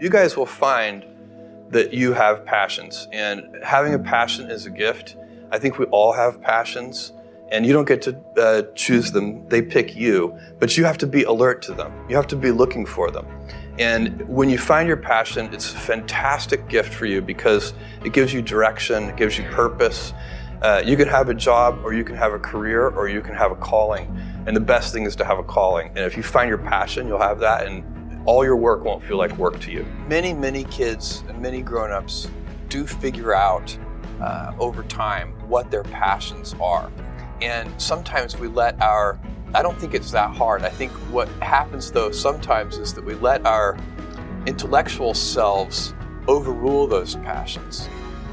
You guys will find that you have passions, and having a passion is a gift. I think we all have passions, and you don't get to choose them. They pick you, but you have to be alert to them. You have to be looking for them. And when you find your passion, it's a fantastic gift for you because it gives you direction, it gives you purpose. You can have a job, or you can have a career, or you can have a calling. And the best thing is to have a calling. And if you find your passion, you'll have that, and all your work won't feel like work to you. Many kids and many grown-ups do figure out over time what their passions are. And sometimes we let I don't think it's that hard. I think what happens though sometimes is that we let our intellectual selves overrule those passions.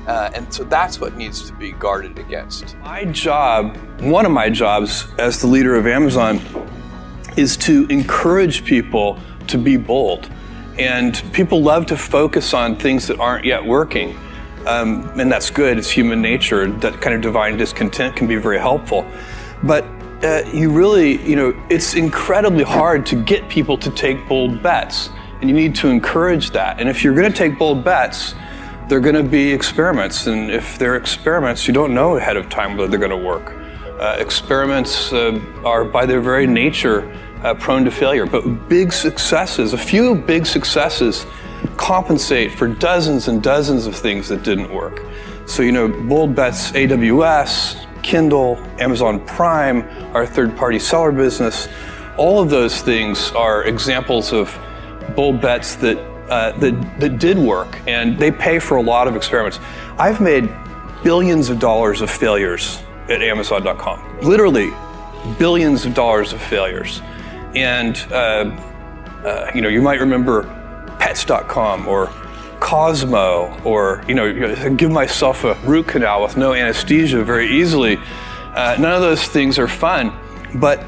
And so that's what needs to be guarded against. One of my jobs as the leader of Amazon is to encourage people to be bold. And people love to focus on things that aren't yet working. And that's good, it's human nature. That kind of divine discontent can be very helpful. But it's incredibly hard to get people to take bold bets. And you need to encourage that. And if you're gonna take bold bets, they're gonna be experiments. And if they're experiments, you don't know ahead of time whether they're gonna work. Experiments are by their very nature prone to failure, but a few big successes compensate for dozens and dozens of things that didn't work. So, bold bets, AWS, Kindle, Amazon Prime, our third-party seller business, all of those things are examples of bold bets that did work, and they pay for a lot of experiments. I've made billions of dollars of failures at Amazon.com, literally billions of dollars of failures. And you might remember Pets.com or Cosmo, or give myself a root canal with no anesthesia very easily. None of those things are fun, but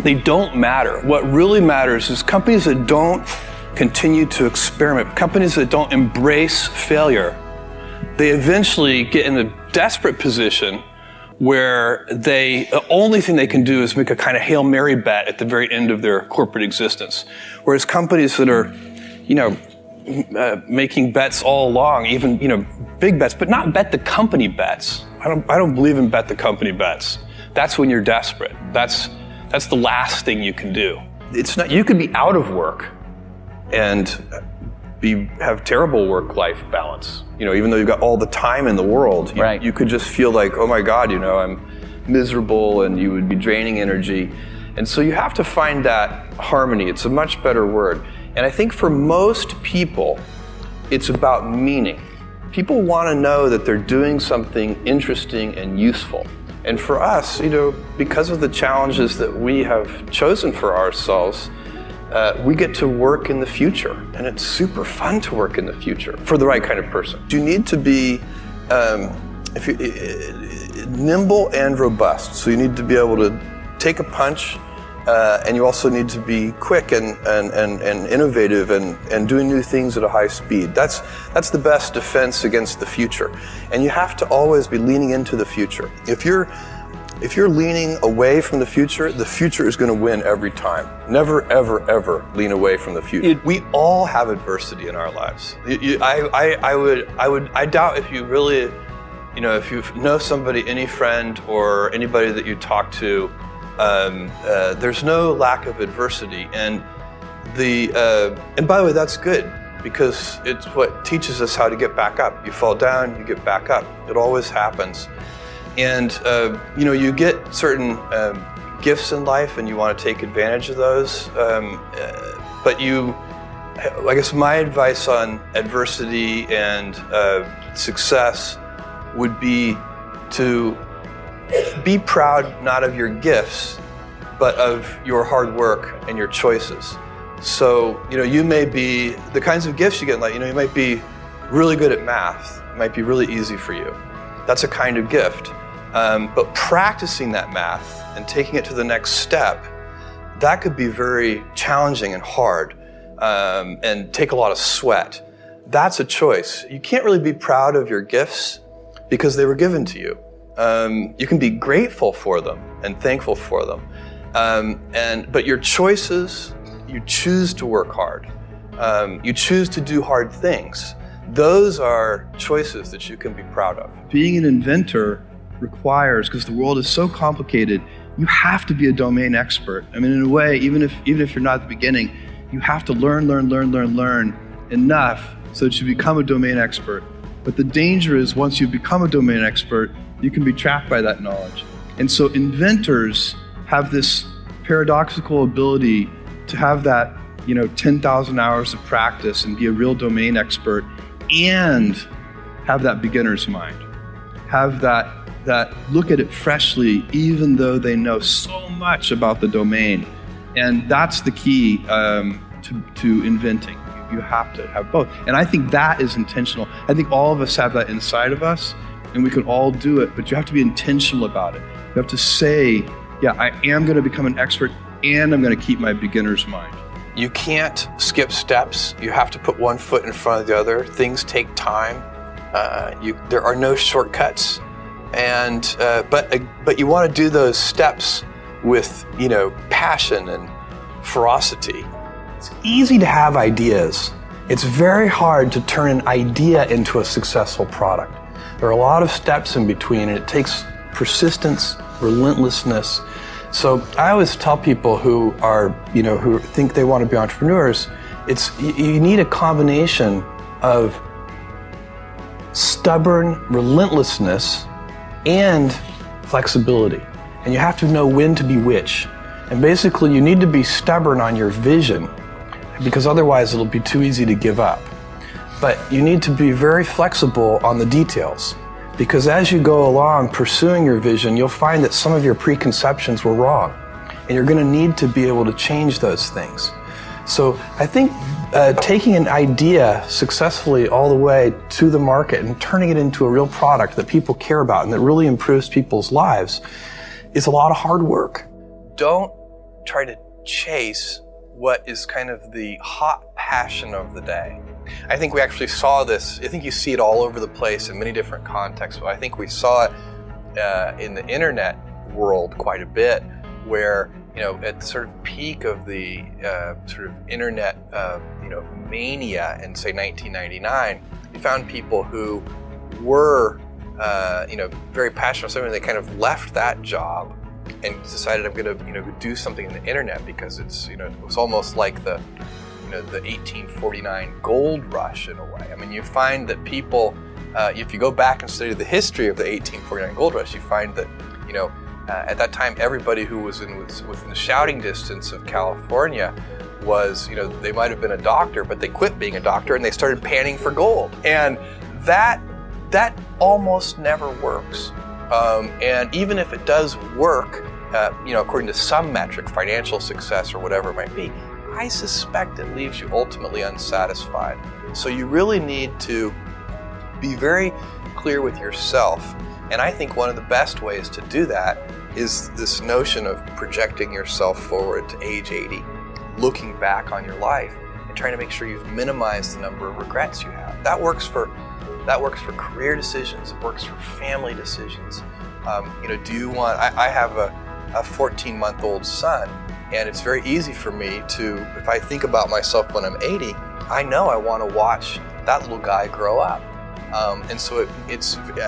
they don't matter. What really matters is companies that don't continue to experiment, companies that don't embrace failure. They eventually get in a desperate position where the only thing they can do is make a kind of Hail Mary bet at the very end of their corporate existence. Whereas companies that are, making bets all along, even, big bets, but not bet the company bets. I don't believe in bet the company bets. That's when you're desperate. That's the last thing you can do. You could be out of work and have terrible work-life balance. Even though you've got all the time in the world, right. You could just feel like, oh my God, I'm miserable, and you would be draining energy. And so you have to find that harmony. It's a much better word. And I think for most people, it's about meaning. People want to know that they're doing something interesting and useful. And for us, because of the challenges that we have chosen for ourselves, we get to work in the future, and it's super fun to work in the future for the right kind of person. You need to be nimble and robust. So you need to be able to take a punch, and you also need to be quick and innovative and doing new things at a high speed. That's the best defense against the future. And you have to always be leaning into the future. If you're leaning away from the future is going to win every time. Never, ever, ever lean away from the future. We all have adversity in our lives. I doubt if you really, if you know somebody, any friend or anybody that you talk to, there's no lack of adversity. And by the way, that's good, because it's what teaches us how to get back up. You fall down, you get back up. It always happens. And you get certain gifts in life, and you want to take advantage of those. But I guess my advice on adversity and success would be to be proud not of your gifts, but of your hard work and your choices. So, you may be, the kinds of gifts you get, you might be really good at math. It might be really easy for you. That's a kind of gift. But practicing that math and taking it to the next step, that could be very challenging and hard, and take a lot of sweat. That's a choice. You can't really be proud of your gifts because they were given to you. You can be grateful for them and thankful for them. But your choices, you choose to work hard. You choose to do hard things. Those are choices that you can be proud of. Being an inventor requires, because the world is so complicated, you have to be a domain expert. I mean, in a way, even if you're not at the beginning, you have to learn enough so that you become a domain expert. But the danger is once you become a domain expert, you can be trapped by that knowledge. And so inventors have this paradoxical ability to have that 10,000 hours of practice and be a real domain expert and have that beginner's mind. Have that look at it freshly, even though they know so much about the domain. And that's the key to inventing. You have to have both. And I think that is intentional. I think all of us have that inside of us, and we can all do it, but you have to be intentional about it. You have to say, yeah, I am going to become an expert, and I'm going to keep my beginner's mind. You can't skip steps. You have to put one foot in front of the other. Things take time. There are no shortcuts. And but you want to do those steps with passion and ferocity. It's easy to have ideas. It's very hard to turn an idea into a successful product. There are a lot of steps in between, and it takes persistence, relentlessness. So I always tell people who are, who think they want to be entrepreneurs, you need a combination of stubborn relentlessness and flexibility. And you have to know when to be which. And basically you need to be stubborn on your vision, because otherwise it'll be too easy to give up. But you need to be very flexible on the details, because as you go along pursuing your vision, you'll find that some of your preconceptions were wrong, and you're going to need to be able to change those things. So I think taking an idea successfully all the way to the market and turning it into a real product that people care about and that really improves people's lives is a lot of hard work. Don't try to chase what is kind of the hot passion of the day. I think we actually saw this, I think you see it all over the place in many different contexts, but I think we saw it in the internet world quite a bit, where at the sort of peak of the sort of internet mania in say 1999, you found people who were very passionate about something. They kind of left that job and decided, I'm going to do something in the internet, because it's it was almost like the 1849 gold rush in a way. I mean, you find that people, if you go back and study the history of the 1849 gold rush, you find that at that time everybody who was within the shouting distance of California was, they might have been a doctor, but they quit being a doctor and they started panning for gold. And that almost never works. And even if it does work, according to some metric, financial success or whatever it might be, I suspect it leaves you ultimately unsatisfied. So you really need to be very clear with yourself. And I think one of the best ways to do that is this notion of projecting yourself forward to age 80, looking back on your life and trying to make sure you've minimized the number of regrets you have. That works for career decisions. It works for family decisions. Do you want? I have a 14-month-old son, and it's very easy for me to, if I think about myself when I'm 80, I know I want to watch that little guy grow up. And so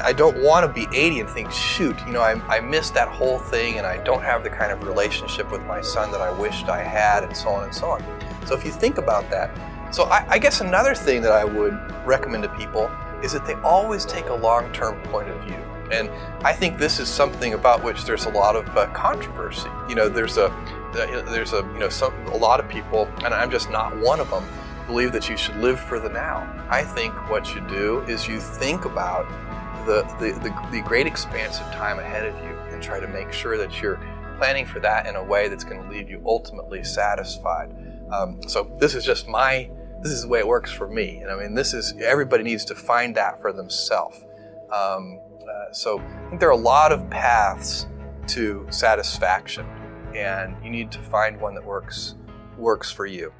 I don't want to be 80 and think, shoot, I missed that whole thing, and I don't have the kind of relationship with my son that I wished I had, and so on and so on. So if you think about that, so I guess another thing that I would recommend to people is that they always take a long-term point of view. And I think this is something about which there's a lot of controversy. There's a lot of people, and I'm just not one of them, believe that you should live for the now. I think what you do is you think about the great expanse of time ahead of you and try to make sure that you're planning for that in a way that's going to leave you ultimately satisfied. So this is just this is the way it works for me. And I mean, everybody needs to find that for themselves. So I think there are a lot of paths to satisfaction, and you need to find one that works for you.